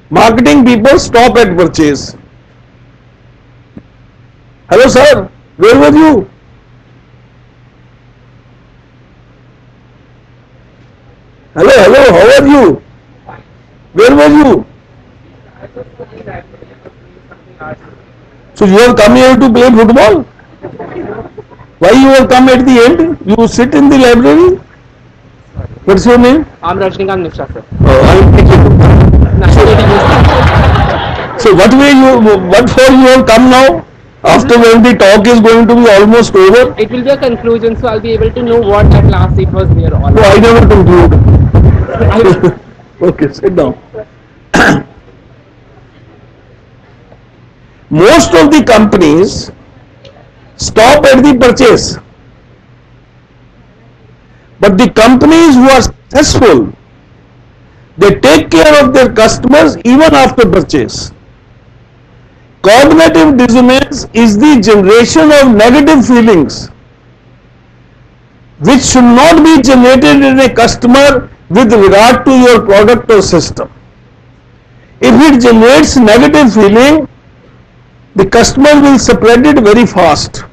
Marketing people stop at purchase. Hello sir, where were you? Hello, how are you? Where were you? So you have come here to play football? Why you have come at the end? You sit in the library? What's your name? I'm Rajnikant Mishra, sir. Oh, I'm So what for you have come now? After when the talk is going to be almost over? It will be a conclusion, so I'll be able to know what at last it was there all. No, I never conclude. Okay, sit down. Most of the companies stop at the purchase. But the companies who are successful, they take care of their customers even after purchase. Cognitive dissonance is the generation of negative feelings which should not be generated in a customer with regard to your product or system. If it generates negative feeling, the customer will spread it very fast.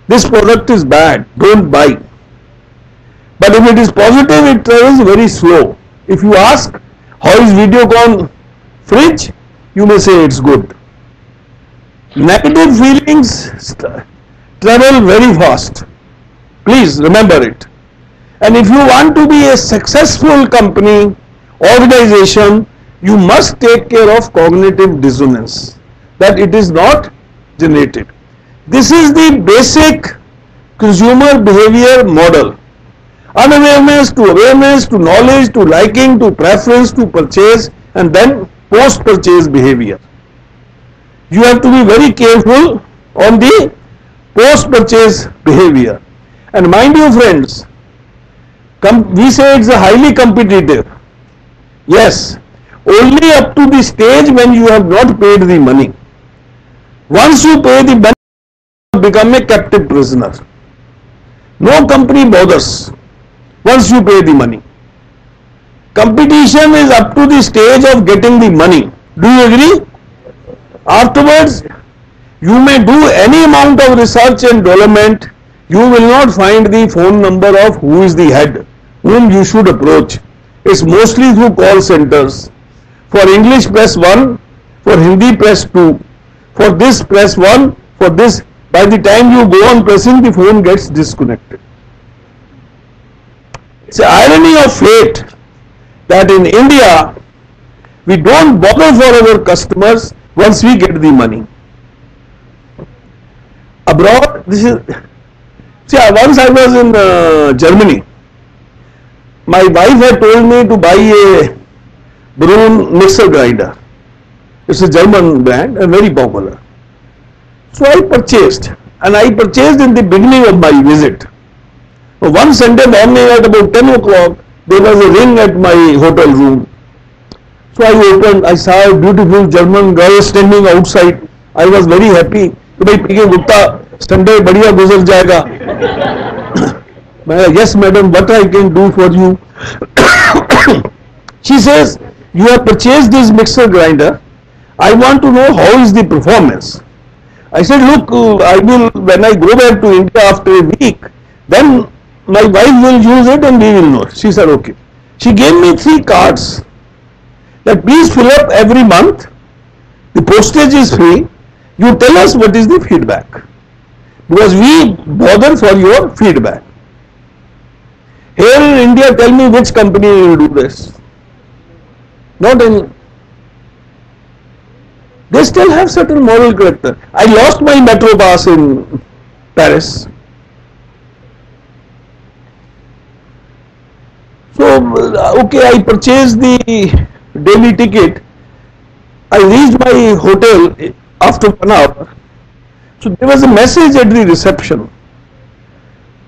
This product is bad, don't buy. But if it is positive, it travels very slow. If you ask, how is Videocon fridge? You may say it's good. Negative feelings travel very fast. Please remember it. And if you want to be a successful company, organization, you must take care of cognitive dissonance, that it is not generated. This is the basic consumer behavior model. Unawareness to awareness to knowledge to liking to preference to purchase, and then post-purchase behavior. You have to be very careful on the post-purchase behavior. And mind you friends, we say it's a highly competitive. Yes, only up to the stage when you have not paid the money. Once you pay the money, you become a captive prisoner. No company bothers once you pay the money. Competition is up to the stage of getting the money. Do you agree? Afterwards, you may do any amount of research and development, you will not find the phone number of who is the head, whom you should approach. It's mostly through call centers. For English press 1, for Hindi press 2, for this press 1, for this. By the time you go on pressing, the phone gets disconnected. It's an irony of fate that in India, we don't bother for our customers once we get the money. Abroad, once I was in Germany. My wife had told me to buy a Brunn mixer grinder. It's a German brand and very popular. So I purchased, and I purchased in the beginning of my visit. One Sunday morning at about 10 o'clock, there was a ring at my hotel room. So I opened, I saw a beautiful German girl standing outside. I was very happy. Bhai PK Gupta, Sunday badhiya guzar jayega. Yes madam, what I can do for you? She says, you have purchased this mixer grinder. I want to know how is the performance. I said, look, when I go back to India after a week, then my wife will use it and we will know. She said, okay. She gave me 3 cards that please fill up every month. The postage is free. You tell us what is the feedback. Because we bother for your feedback. Here in India, tell me which company will do this. Not any. They still have certain moral character. I lost my metro pass in Paris. So, okay, I purchased the daily ticket. I reached my hotel after 1 hour. So, there was a message at the reception.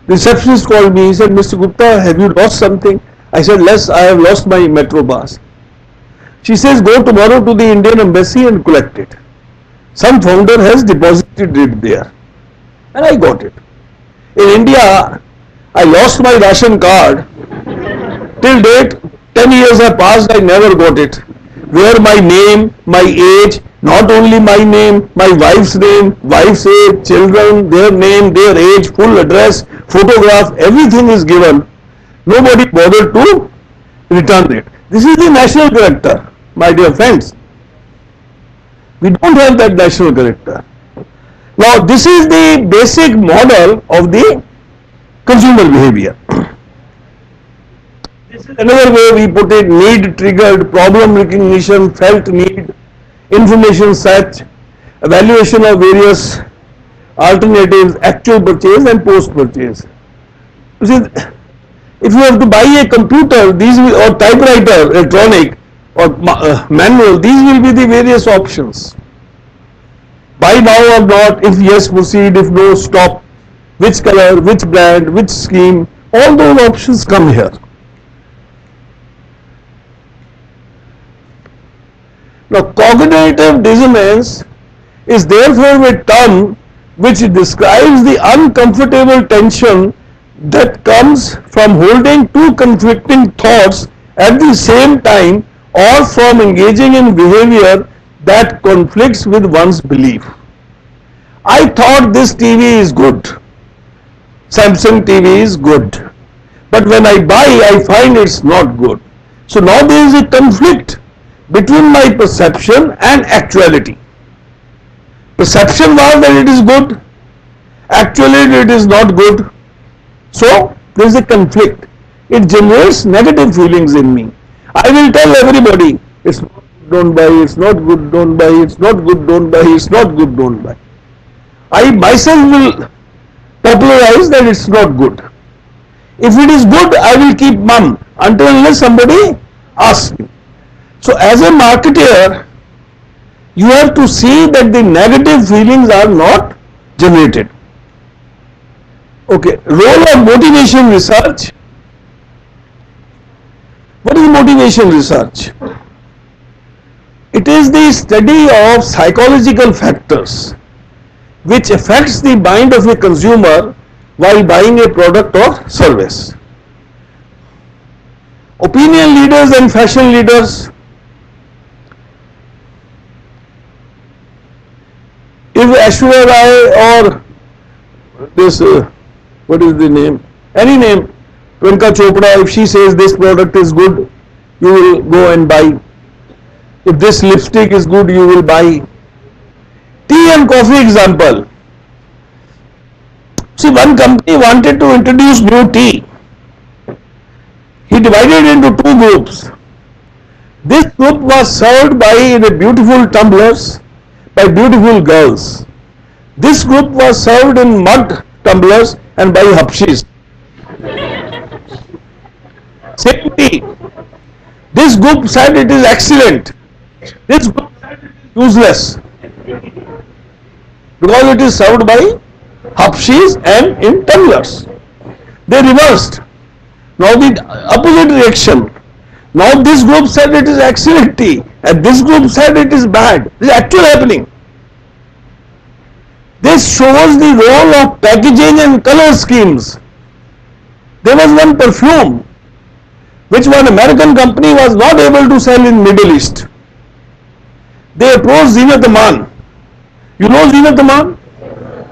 The receptionist called me. He said, Mr. Gupta, have you lost something? I said, yes, I have lost my metro pass. She says, go tomorrow to the Indian embassy and collect it. Some founder has deposited it there. And I got it. In India, I lost my ration card. Till date, 10 years have passed, I never got it. where my name, my age, not only my name, my wife's name, wife's age, children, their name, their age, full address, photograph, everything is given. Nobody bothered to return it. This is the national character, my dear friends. We don't have that national character. Now, this is the basic model of the consumer behavior. This is another way we put it: need triggered, problem recognition, felt need, information search, evaluation of various alternatives, actual purchase and post purchase. You see, if you have to buy a computer, these will, or typewriter, electronic or manual, these will be the various options. Buy now or not, if yes proceed, if no stop, which color, which brand, which scheme, all those options come here. Now, cognitive dissonance is therefore a term which describes the uncomfortable tension that comes from holding two conflicting thoughts at the same time, or from engaging in behavior that conflicts with one's belief. I thought this TV is good, Samsung TV is good, but when I buy, I find it's not good. So now there is a conflict between my perception and actuality. Perception was that it is good, actually it is not good. So there is a conflict. It generates negative feelings in me. I will tell everybody, it's not good, don't buy, it's not good, don't buy, it's not good, don't buy, it's not good, don't buy. I myself will popularize that it's not good. If it is good, I will keep mum until unless somebody asks me. So as a marketer, you have to see that the negative feelings are not generated. Okay, role of motivation research. What is motivation research? It is the study of psychological factors which affects the mind of a consumer while buying a product or service. Opinion leaders and fashion leaders. If Aishwarya Rai or this, what is the name? Any name, Priyanka Chopra, if she says this product is good, you will go and buy. If this lipstick is good, you will buy. Tea and coffee example. See, one company wanted to introduce new tea. He divided into two groups. This group was served by the beautiful tumblers, by beautiful girls. This group was served in mud tumblers and by hapshis. Same tea. This group said it is excellent. This group said it is useless, because it is served by hapshis and in tumblers. They reversed. Now the opposite reaction. Now this group said it is excellent tea and this group said it is bad. This is actually happening. This shows the role of packaging and color schemes. There was one perfume which one American company was not able to sell in Middle East. They approached Zeenat Aman. You know Zeenat Aman?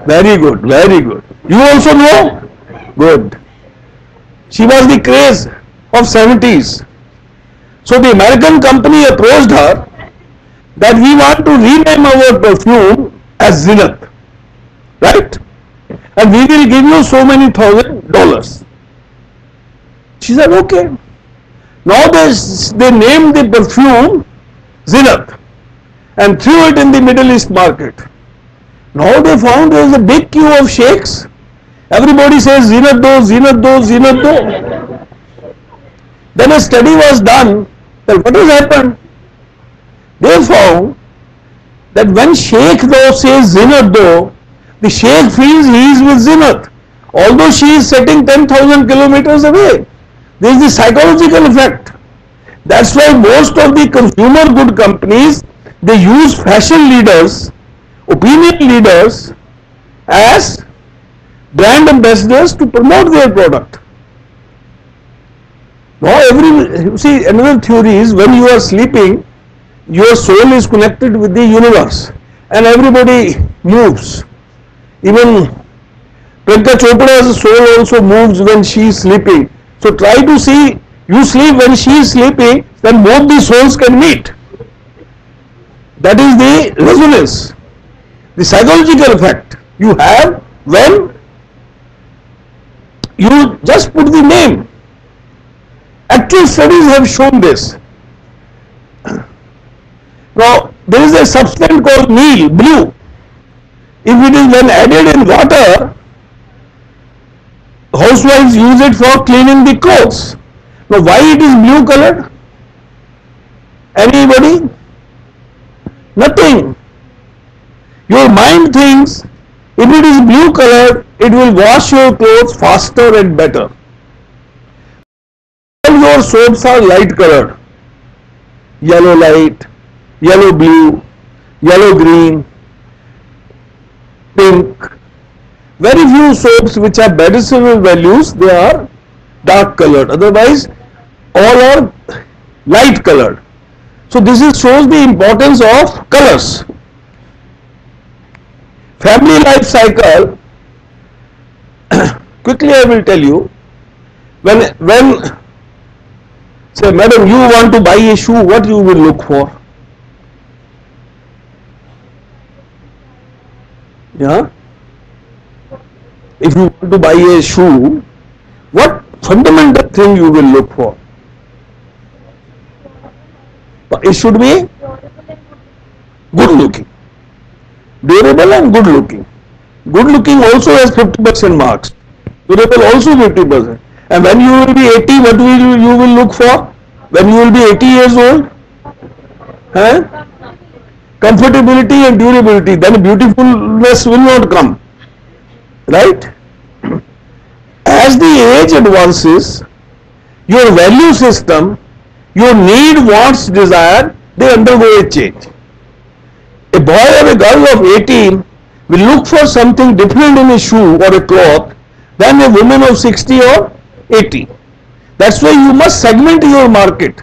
Very good, very good. You also know? Good. She was the craze of 70s. So the American company approached her that we want to rename our perfume as Zenith, right? And we will give you so many $1,000. She said, okay. Now they named the perfume Zenith and threw it in the Middle East market. Now they found there is a big queue of sheikhs. Everybody says Zenith do, Zenith do, Zenith do. Then a study was done that what has happened? They found that when Sheikh do says Zenith do, the Sheikh feels he is with Zenith, although she is sitting 10,000 kilometers away. There is the psychological effect. That's why most of the consumer good companies, they use fashion leaders, opinion leaders as brand ambassadors to promote their product. Now you see, another theory is when you are sleeping, your soul is connected with the universe and everybody moves. Even Priyanka Chopra's soul also moves when she is sleeping. So try to see, you sleep when she is sleeping, then both the souls can meet. That is the resonance, the psychological effect you have when you just put the name. Actual studies have shown this. Now, there is a substance called Neel, blue. If it is when added in water, housewives use it for cleaning the clothes. Now, why it is blue colored? Anybody? Nothing. Your mind thinks if it is blue colored, it will wash your clothes faster and better. All your soaps are light colored. Yellow light, yellow blue, yellow green, pink. Very few soaps which have medicinal values, they are dark colored. Otherwise, all are light colored. So this shows the importance of colors. Family life cycle, quickly I will tell you, when say, madam, you want to buy a shoe, what you will look for? Yeah? If you want to buy a shoe, what fundamental thing you will look for? It should be good looking. Durable and good looking. Good looking also has 50% marks. Durable also 50%. And when you will be 80, what will you will look for? When you will be 80 years old? Huh? Comfortability and durability. Then beautifulness will not come. Right? As the age advances, your value system, your need, wants, desire, they undergo a change. A boy or a girl of 18 will look for something different in a shoe or a cloth than a woman of 60 or 80. That's why you must segment your market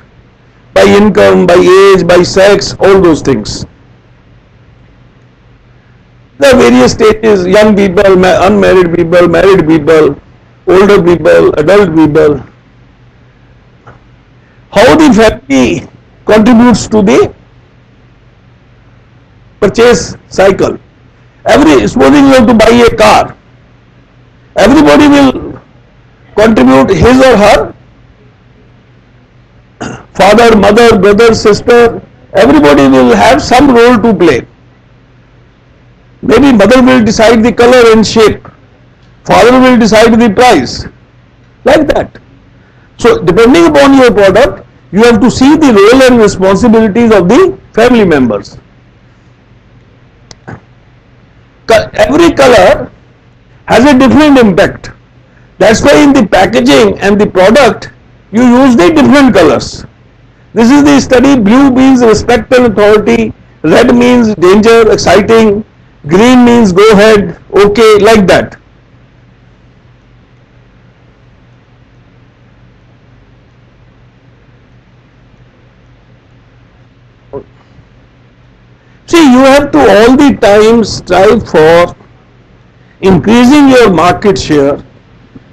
by income, by age, by sex, all those things. There are various stages: young people, unmarried people, married people, older people, adult people. How the family contributes to the purchase cycle. Supposing you have to buy a car, everybody will contribute his or her, father, mother, brother, sister, everybody will have some role to play. Maybe mother will decide the color and shape, father will decide the price, like that. So depending upon your product, you have to see the role and responsibilities of the family members. Every color has a different impact. That's why in the packaging and the product, you use the different colors. This is the study. Blue means respect and authority, red means danger, exciting, green means go ahead, okay, like that. See, you have to all the time strive for increasing your market share,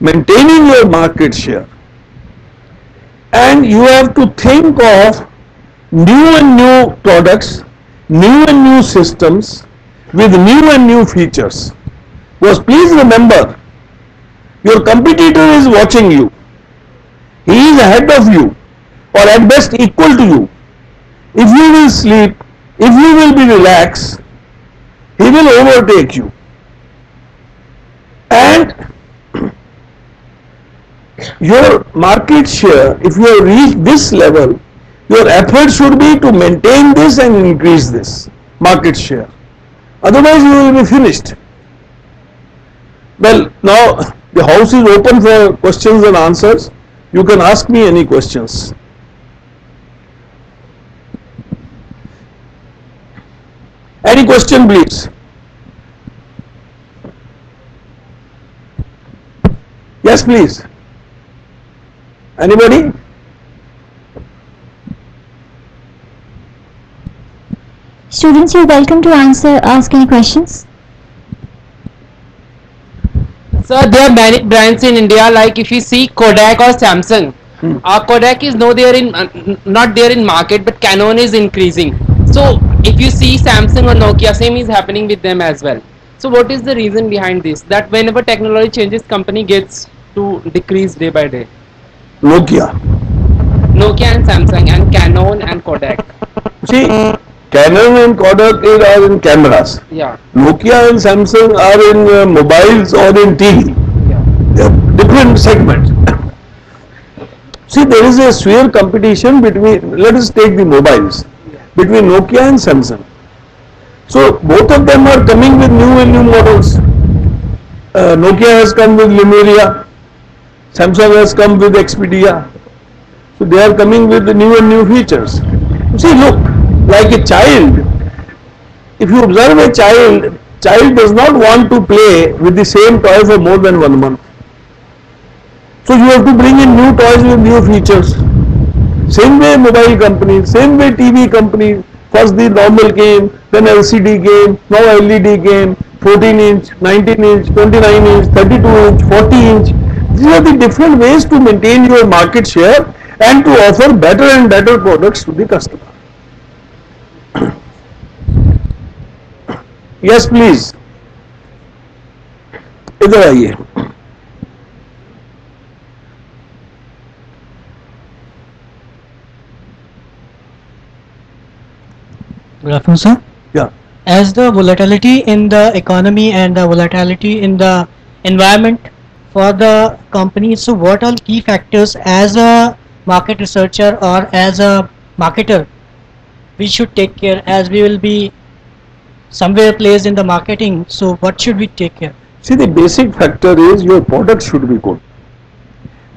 maintaining your market share, and you have to think of new and new products, new and new systems with new and new features. Because please remember, your competitor is watching you. He is ahead of you, or at best equal to you. If you will sleep, if you will be relaxed, he will overtake you. And your market share, if you have reached this level, your effort should be to maintain this and increase this market share. Otherwise, you will be finished. Well, now the house is open for questions and answers. You can ask me any questions. Any question, please? Yes, please. Anybody? Students, you're welcome to ask any questions. So there are many brands in India. Like if you see Kodak or Samsung, Kodak is not there in market, but Canon is increasing. So if you see Samsung or Nokia, same is happening with them as well. So what is the reason behind this? That whenever technology changes, company gets to decrease day by day. Nokia. Nokia and Samsung and Canon and Kodak. See, Canon and Kodak are in cameras. Yeah. Nokia and Samsung are in mobiles or in TV. Yeah. They are different segments. See, there is a severe competition between, let us take the mobiles, between Nokia and Samsung. So, both of them are coming with new and new models. Nokia has come with Lemuria, Samsung has come with Expedia. So, they are coming with the new and new features. See, look, like a child, if you observe a child does not want to play with the same toy for more than 1 month. So you have to bring in new toys with new features. Same way mobile companies, same way TV companies. First the normal game, then LCD game, now LED game, 14 inch, 19 inch, 29 inch, 32 inch, 40 inch. These are the different ways to maintain your market share and to offer better and better products to the customer. Yes, please. इधर आइए. Good afternoon, sir. Yeah. As the volatility in the economy and the volatility in the environment for the companies, so what are key factors as a market researcher or as a marketer we should take care, as we will be somewhere placed in the marketing, so what should we take care? See, the basic factor is your product should be good.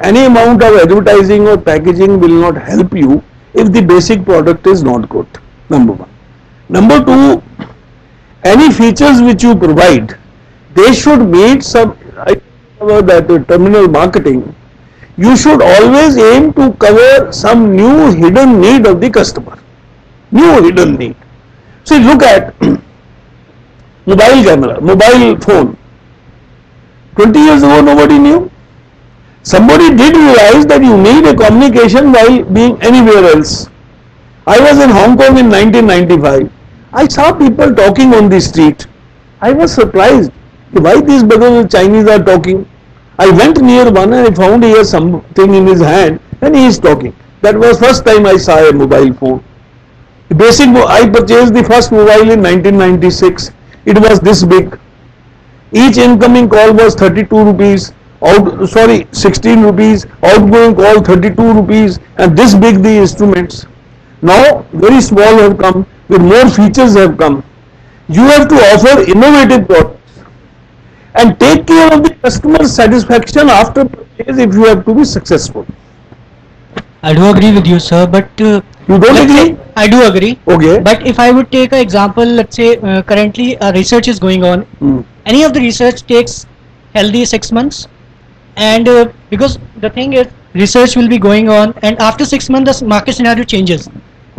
Any amount of advertising or packaging will not help you if the basic product is not good. Number one. Number two, any features which you provide, they should meet some, I cover that terminal marketing, you should always aim to cover some new hidden need of the customer. New hidden need. See, look at mobile camera, mobile phone. 20 years ago nobody knew. Somebody did realize that you need a communication while being anywhere else. I was in Hong Kong in 1995. I saw people talking on the street. I was surprised why these brothers Chinese are talking. I went near one and I found he has something in his hand and he is talking. That was first time I saw a mobile phone. I purchased the first mobile in 1996. It was this big. Each incoming call was 32 rupees, 16 rupees, outgoing call 32 rupees, and this big the instruments. Now very small have come, with more features have come. You have to offer innovative products and take care of the customer satisfaction after purchase if you have to be successful. I do agree with you, sir, but You don't let's say- agree? I do agree. Okay. But if I would take an example, let's say currently research is going on. Any of the research takes healthy 6 months, and because the thing is, research will be going on, and after 6 months the market scenario changes.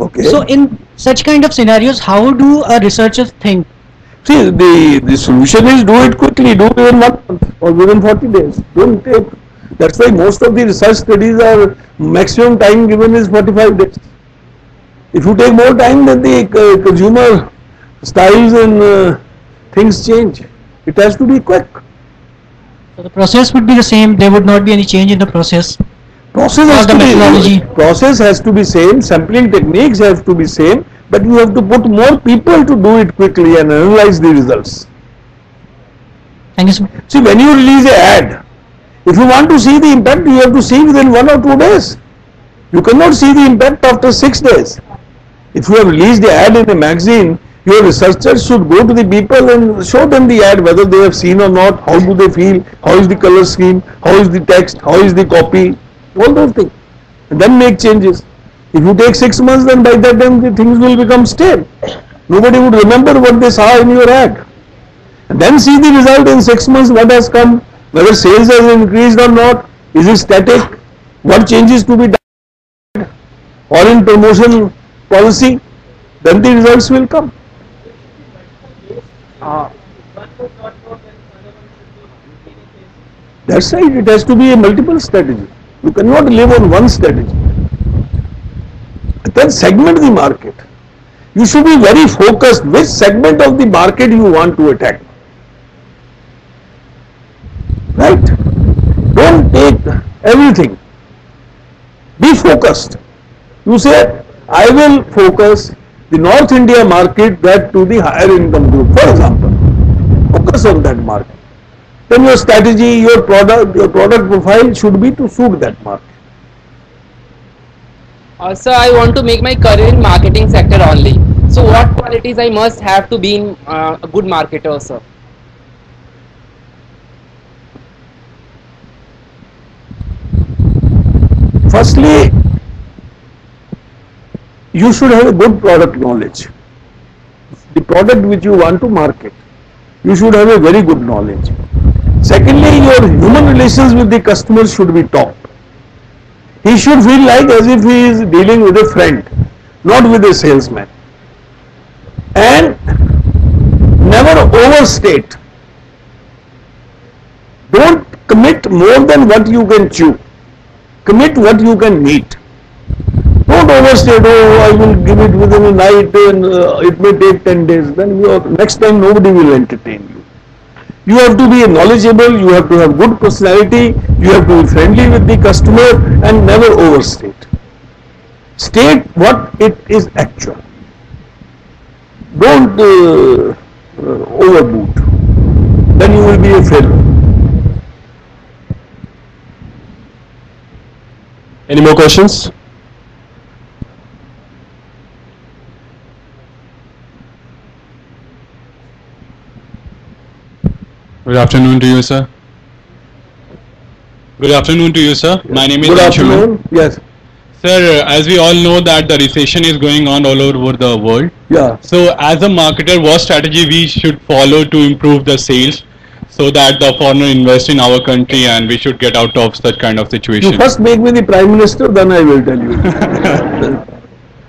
Okay. So in such kind of scenarios, how do researchers think? See, the solution is do it quickly, do it within 1 month or within 40 days. Don't take. That's why most of the research studies are maximum time given is 45 days. If you take more time, then the consumer styles and things change. It has to be quick. So the process would be the same. There would not be any change in the process. Process has the to methodology. be process has to be same. Sampling techniques have to be same, but you have to put more people to do it quickly and analyze the results. Thank you, sir. See, when you release an ad, if you want to see the impact, you have to see within 1 or 2 days. You cannot see the impact after 6 days. If you have released the ad in a magazine, your researchers should go to the people and show them the ad, whether they have seen or not, how do they feel, how is the color scheme, how is the text, how is the copy, all those things. And then make changes. If you take 6 months, then by that time the things will become stale. Nobody would remember what they saw in your ad. And then see the result in 6 months, what has come, whether sales has increased or not, is it static, what changes to be done, or in promotion policy, then the results will come. Uh, That's right, it has to be a multiple strategy. You cannot live on one strategy. Then segment the market. You should be very focused which segment of the market you want to attack. Right? Don't take everything. Be focused. You say, I will focus the North India market that to the higher income group, for example. Focus on that market. Then your strategy, your product profile should be to suit that market. sir, I want to make my career in marketing sector only. So what qualities I must have to be in a good marketer, sir? Firstly, you should have a good product knowledge. The product which you want to market, you should have a very good knowledge. Secondly, your human relations with the customers should be top. He should feel like as if he is dealing with a friend, not with a salesman. And never overstate. Don't commit more than what you can chew. Commit what you can meet. Don't overstate, oh, I will give it within a night and it may take 10 days. Then next time nobody will entertain you. You have to be knowledgeable, you have to have good personality, you have to be friendly with the customer and never overstate. State what it is actual. Don't overboot. Then you will be a failure. Any more questions? Good afternoon to you, sir. Good afternoon to you, sir. My name is Good Anshuman. afternoon. Yes. Sir, as we all know that the recession is going on all over the world. Yeah. So as a marketer, what strategy we should follow to improve the sales so that the foreigner invest in our country and we should get out of such kind of situation? You first make me the Prime Minister, then I will tell you.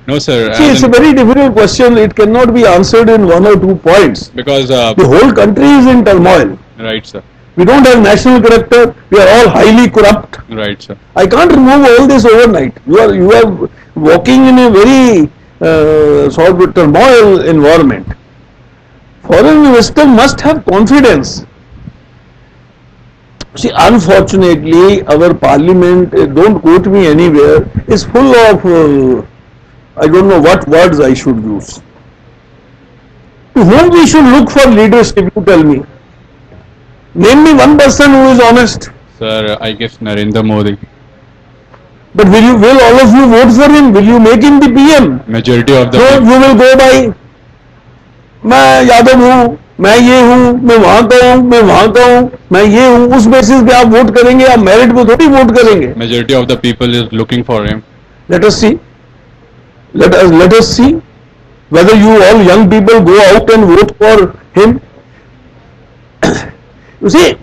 No, sir. See, it's a very difficult question. It cannot be answered in one or 2 points. Because, The whole country is in turmoil. right, sir. We don't have national character. We are all highly corrupt. Right, sir. I can't remove all this overnight. You are walking in a very sort of turmoil environment. Foreign investor must have confidence. See, unfortunately, our parliament, don't quote me anywhere, is full of, I don't know what words I should use. To whom we should look for leadership, you tell me. Name me one person who is honest. Sir, I guess Narendra Modi. But will all of you vote for him? Will you make him the PM? Majority of the So people. you will go by, मैं यादव हूँ, मैं ये हूँ, मैं वहाँ का हूँ, मैं वहाँ का हूँ, मैं ये हूँ, उस बेसिस पे आप वोट करेंगे, आप मेरिट पे थोड़ी वोट करेंगे. Majority of the people is looking for him. Let us see. Let us see whether you all young people go out and vote for him. You see,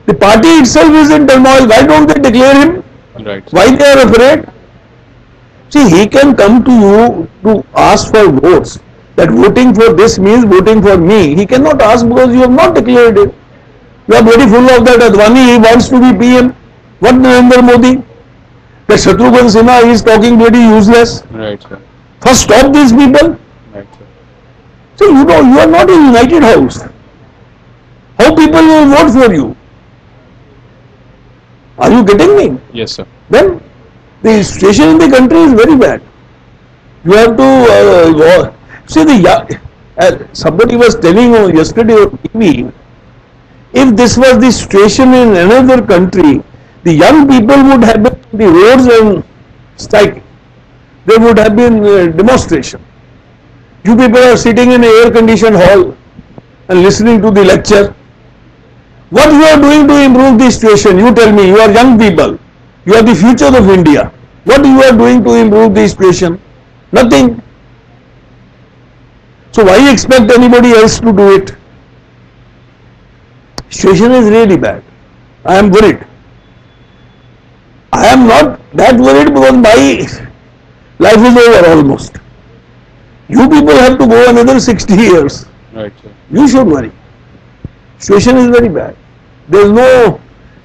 the party itself is in turmoil. Why don't they declare him? Right. Why they are afraid? See, he can come to you to ask for votes. That voting for this means voting for me. He cannot ask because you have not declared it. You are very full of that Advani, he wants to be PM. What Narendra Modi? That Shatrughan Sinha is talking very useless. Right, sir. First stop these people. Right, sir. So you know, you are not in United House. How people will vote for you? Are you getting me? Yes, sir. Then the situation in the country is very bad. You have to see somebody was telling yesterday on TV, if this was the situation in another country, the young people would have been on the roads and striking. There would have been demonstration. You people are sitting in an air-conditioned hall and listening to the lecture. What you are doing to improve the situation? You tell me. You are young people. You are the future of India. What you are doing to improve the situation? Nothing. So why expect anybody else to do it? Situation is really bad. I am worried. I am not that worried because my life is over almost. You people have to go another 60 years. Right, sir. You should worry. Situation is very bad. There is no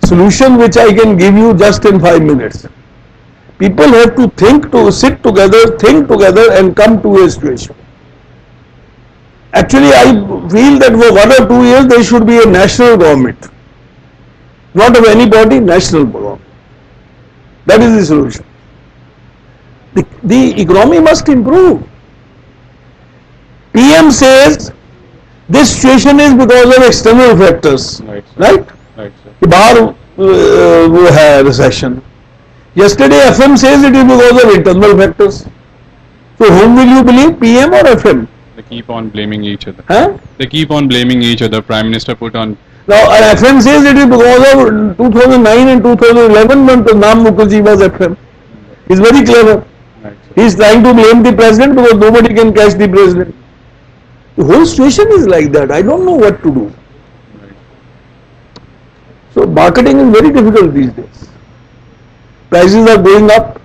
solution which I can give you just in 5 minutes. People have to sit together and come to a situation. Actually, I feel that for 1 or 2 years there should be a national government. Not of anybody, national government. That is the solution. The economy must improve. PM says this situation is because of external factors. Right, sir. Right? Right, sir. कि बाहर वो है recession. Yesterday FM says it is because of internal factors. So whom will you believe, PM or FM? They keep on blaming each other. Huh? They keep on blaming each other. Prime Minister put on. Now FM says it is because of 2009 and 2011 when Pranab Mukherjee was FM. He's very clever. Right, sir. He is trying to blame the president because nobody can catch the president. The whole situation is like that. I don't know what to do. Right. So marketing is very difficult these days. Prices are going up.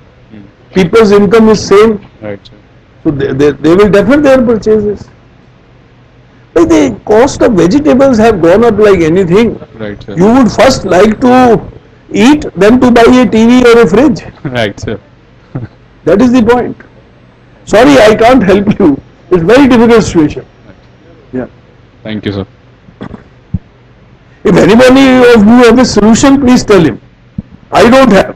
People's income is same. Right, sir. So they will defer their purchases. But the cost of vegetables have gone up like anything. Right, sir. You would first like to eat, then to buy a TV or a fridge. Right, sir. That is the point. Sorry, I can't help you. It's very difficult situation. Yeah. Thank you, sir. If anybody of you have a solution, please tell him. I don't have.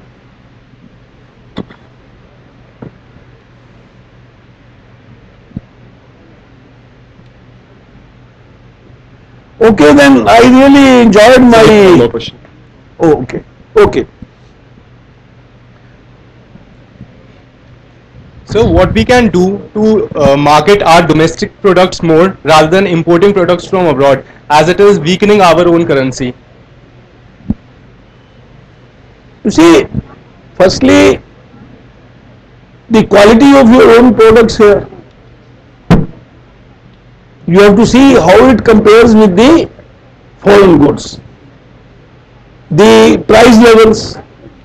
Okay, then I really enjoyed No my. question. Oh, okay. Okay. So what we can do to market our domestic products more rather than importing products from abroad, as it is weakening our own currency. You see, firstly, the quality of your own products here. You have to see how it compares with the foreign goods. The price levels.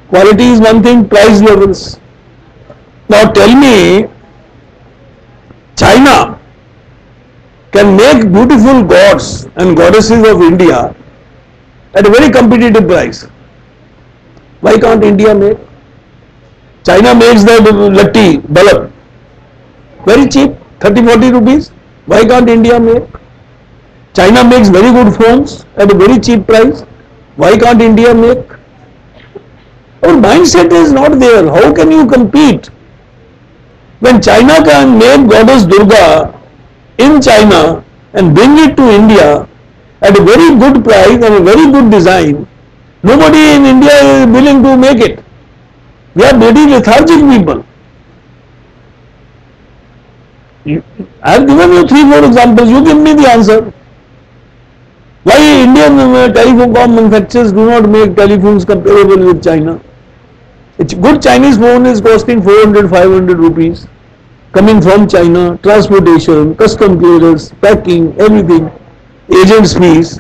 Quality is one thing, price levels. Now tell me, China can make beautiful gods and goddesses of India at a very competitive price. Why can't India make? China makes the latti, balab, very cheap, 30-40 rupees. Why can't India make? China makes very good phones at a very cheap price. Why can't India make? Our mindset is not there. How can you compete? When China can make Goddess Durga in China and bring it to India at a very good price and a very good design, nobody in India is willing to make it. We are very lethargic people. I have given you 3-4 examples. You give me the answer. Why Indian telephone manufacturers do not make telephones comparable with China? A good Chinese phone is costing 400-500 rupees. Coming from China, transportation, custom clearance, packing, everything, agent's fees.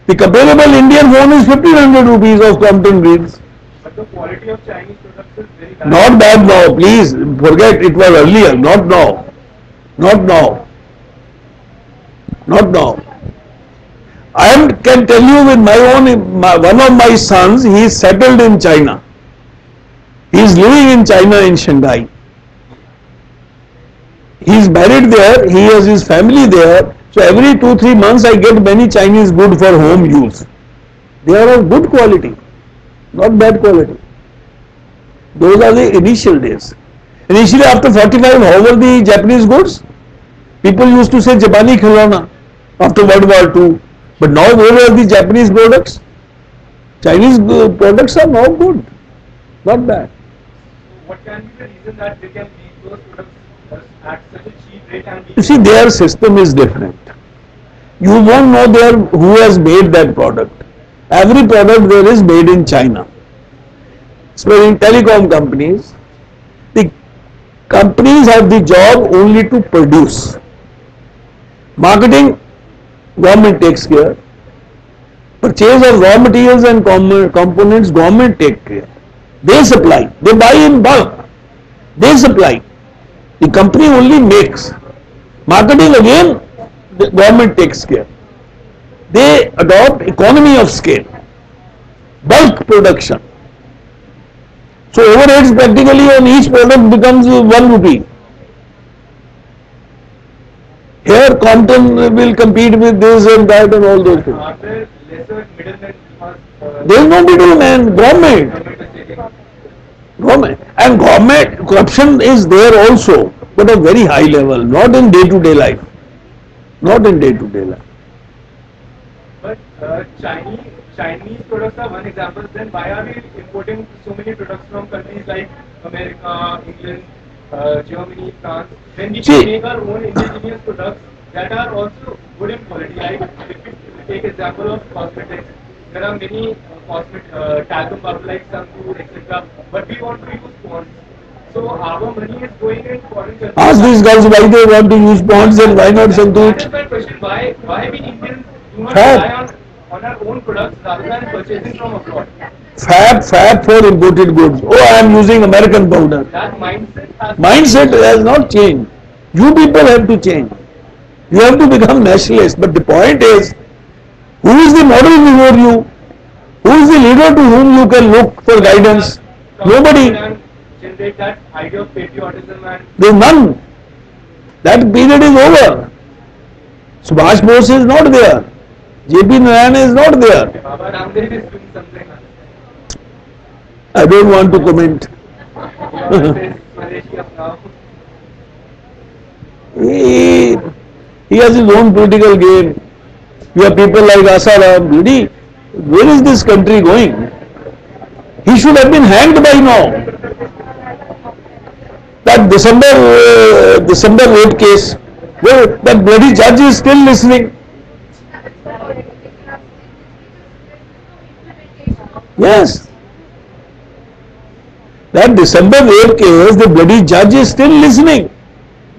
The comparable Indian phone is 1500 rupees of Compton Greens. But the quality of Chinese products is very bad. Not bad now, please forget it was earlier, not now. Not now. Not now. I can tell you with one of my sons, he is settled in China. He is living in China in Shanghai. He is married there, he has his family there. So every 2-3 months I get many Chinese good for home use. They are of good quality, not bad quality. Those are the initial days. Initially after 45, how were the Japanese goods? People used to say Japani khilona after World War II. But now where are the Japanese products? Chinese products are now good, not bad. What can be the reason that they can make those products at such a cheap rate and You see, their system is different. You won't know there who has made that product. Every product there is made in China. Especially in telecom companies, the companies have the job only to produce. Marketing, government takes care. Purchase of raw materials and components, government take care. They supply, they buy in bulk, they supply. The company only makes. Marketing again, the government takes care. They adopt economy of scale, bulk production. So overheads practically on each product becomes 1 rupee. Here Compton will compete with this and that and all those things. Are there lesser middlemen? There is no middleman, government. And government corruption is there also, but at a very high level, not in day-to-day life. Not in day-to-day life. But Chinese products are one example. Then why are we importing so many products from countries like America, England, Germany, France? When we See, can make our own indigenous products that are also good in quality. Like if we take example of cosmetics, there are many talcum powder like Santoor, etc. But we want to use ponds. So our money is going in foreign countries. ask these guys why they want to use bonds and why not Santoor. That is my question. Why we Indians do not Fab. rely on our own products rather than purchasing from abroad? Fab for imported goods. Oh, I am using American powder. That mindset Has not changed. You people have to change. You have to become nationalist. But the point is, who is the model before you? Who is the leader to whom you can look for guidance? Nobody. Generate that idea of patriotism and There is none. That period is over. Subhash Bose is not there. J.P. Narayana is not there. Baba Ramdev is doing something. I don't want to comment. Swadeshi apnao. He has his own political game. You have people like Asaram. Really, where is this country going? He should have been hanged by now. That December rape case, where that bloody judge is still listening. Yes. That December rape case, the bloody judge is still listening.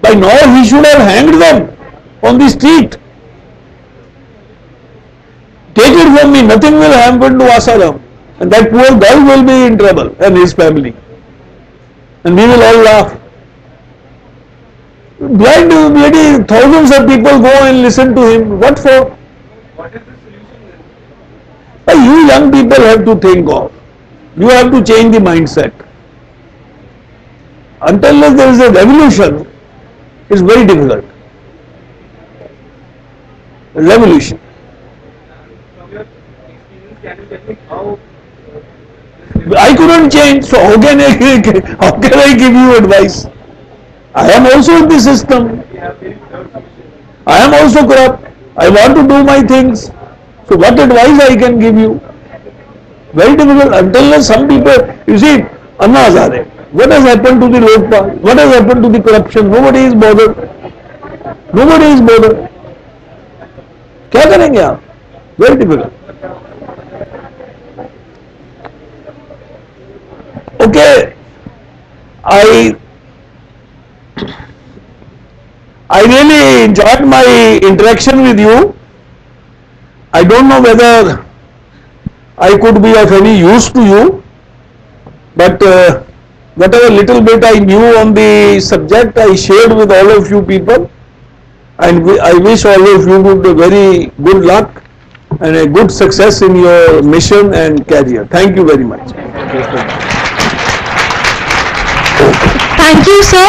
By now he should have hanged them on the street. Take it from me, nothing will happen to Asaram. And that poor girl will be in trouble and his family. And we will all laugh. Blind, bloody thousands of people go and listen to him. What for? What is the solution then? You young people have to think of. You have to change the mindset. Until there is a revolution, it's very difficult. Revolution. From your experience, can you tell me how I couldn't change, so how can I give you advice? I am also in the system. we have very without solution? I am also corrupt. I want to do my things. So what advice I can give you? Very difficult. Until some people, you see, Anna Hazare, what has happened to the Lokpal? What has happened to the corruption? Nobody is bothered. Nobody is bothered. क्या करेंगे आप? Very difficult. Okay, I really enjoyed my interaction with you. I don't know whether I could be of any use to you, but whatever little bit I knew on the subject, I shared with all of you people, and I wish all of you good, very good luck and a good success in your mission and career. Thank you very much. Thank you, sir.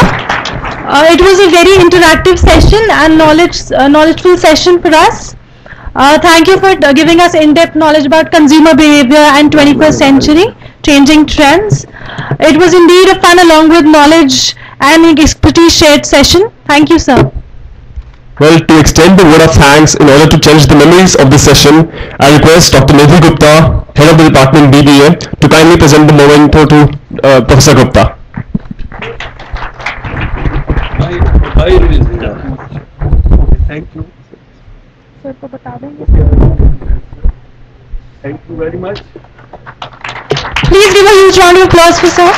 It was a very interactive session and knowledgeful session for us. Thank you for giving us in-depth knowledge about consumer behavior and 21st century changing trends. It was indeed a fun along with knowledge and expertise shared session. Thank you, sir. Well, to extend the word of thanks in order to cherish the memories of this session, I request Dr. Mehul Gupta, Head of the Department BBA, to kindly present the memento to Professor Gupta. Thank you. Thank you very much. Please give a huge round of applause for sir.